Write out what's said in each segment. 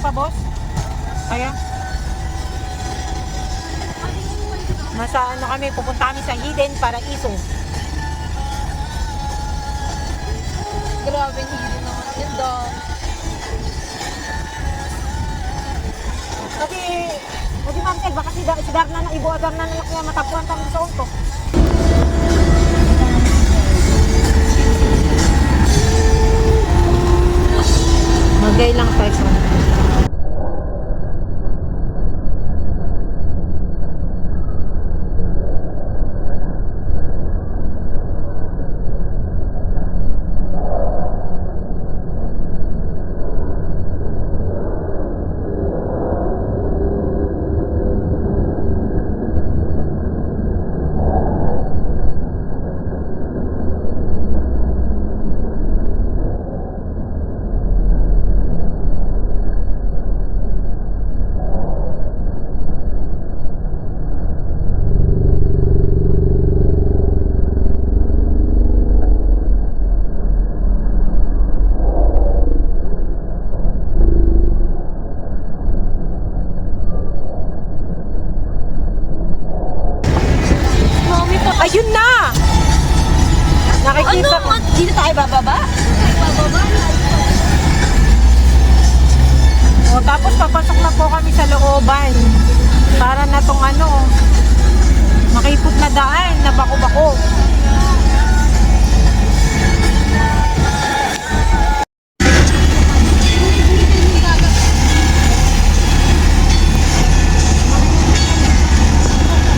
pa, boss? Kaya? Nasa ano kami, pupunta kami sa Hidden Paraiso. Grabe, hindi naman. Ganda. Kasi ma'am Tel, baka si Darna na, Ibo Darna na lang kaya matapuan kami sa unto. Magay lang tayo. Ayun na! Nakikita ko. Dito tayo bababa? Bababa? O, tapos papasok na po kami sa looban. Para na tong ano, makipot na daan na bako-bako.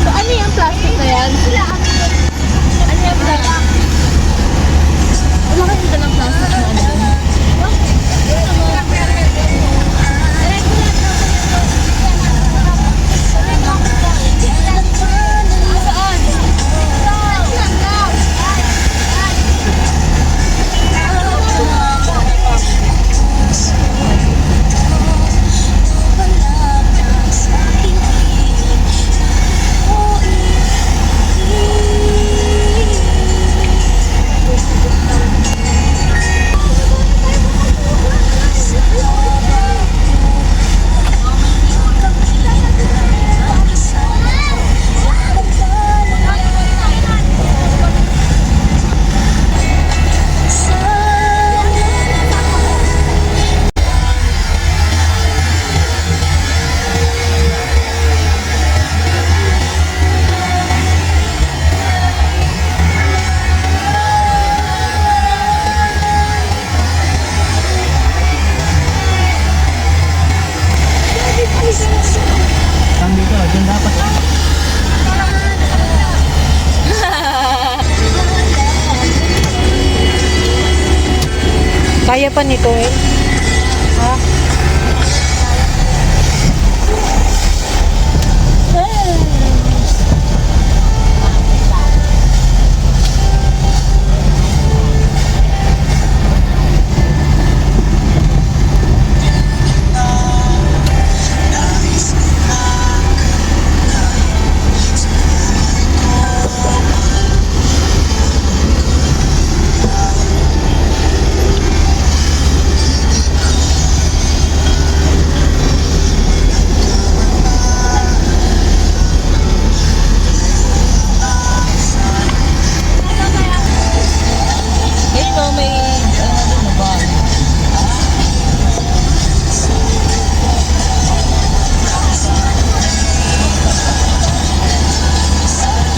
So, ano yung plastic na yan? Ano yung plastic? Wala ka dito ng plastic na ano doon? Kaya pa nito eh. Ha?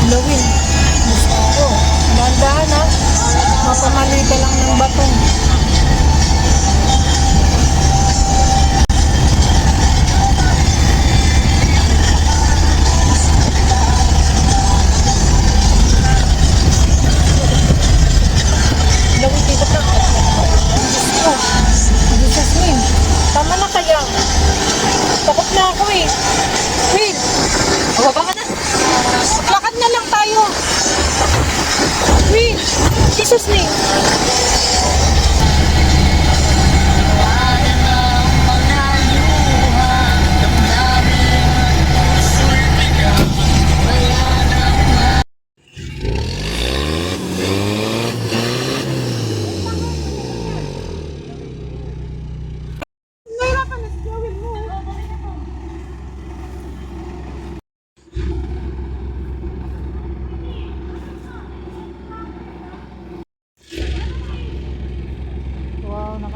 Lawin. Oh, dahan-dahan ha. Mapamali ka lang ng batong. Lawin dito ka. Oh, Jesus name. Tama na kaya. Takot na ako eh. Will. Baba ka na. Lakad na lang tayo. Will. Jesus name. Nahirapan na si Will.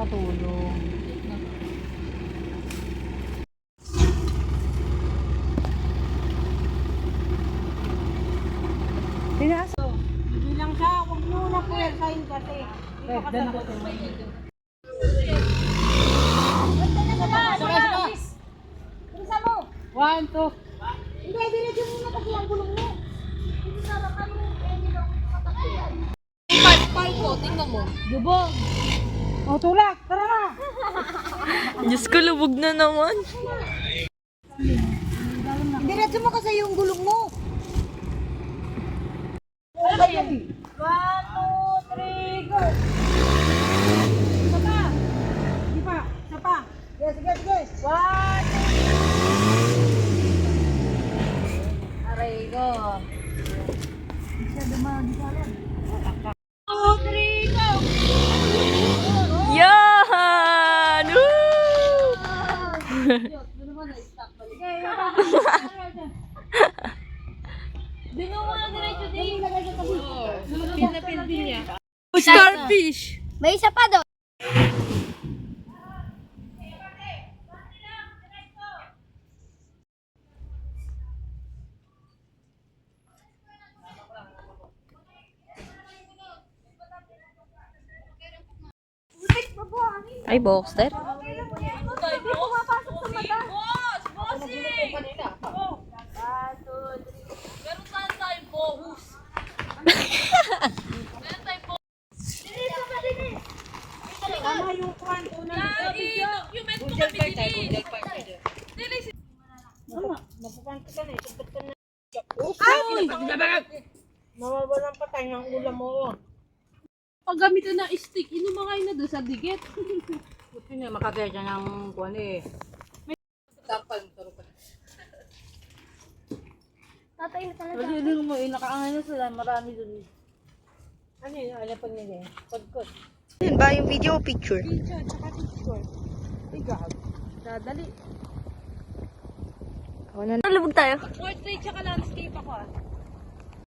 makatulong. Pinasa. Hindi lang siya. Huwag nyo na po yan sign kasi. Dito ka sa doon. Isa mo. 1, 2. Hindi, dinadyo mo na kasi ang gulong mo. Hindi sarap ka mo. Hindi ka matakyan. Palpo, tingnan mo. Lubog. O, tulak. Tara na. Diyos ko, lubog na naman. Dinadyo mo kasi yung gulong mo. 1, 2, 3, go. Isa pa. Hindi pa. Isa pa. Yes, sige, sige. 1, 2, Aray ko. 3, go. Yan! Woo! Doon mo na-stop balik. Dino mo na diretso din. Pinapildi niya. Starfish! May isa pa doon. Ay, Boxster? Tama yung kwan. I-document mo kami dili. Napupanto ka na. Sabat ka na. Ay! Mawawalan pa tayo ng ulam mo. Paggamitan na stick, inumangay na doon sa digit. Buti nga makagaya siya ng kwan eh. Tatay na talaga. Pagdiling mo, nakaangay na sila, marami doon. Ano yun? Alam pa nila eh. Pagkot. Yun ba yung video o picture? Picture, tsaka picture. Ikaw. Dadali. Lubog tayo. Portrait tsaka landscape ako ah.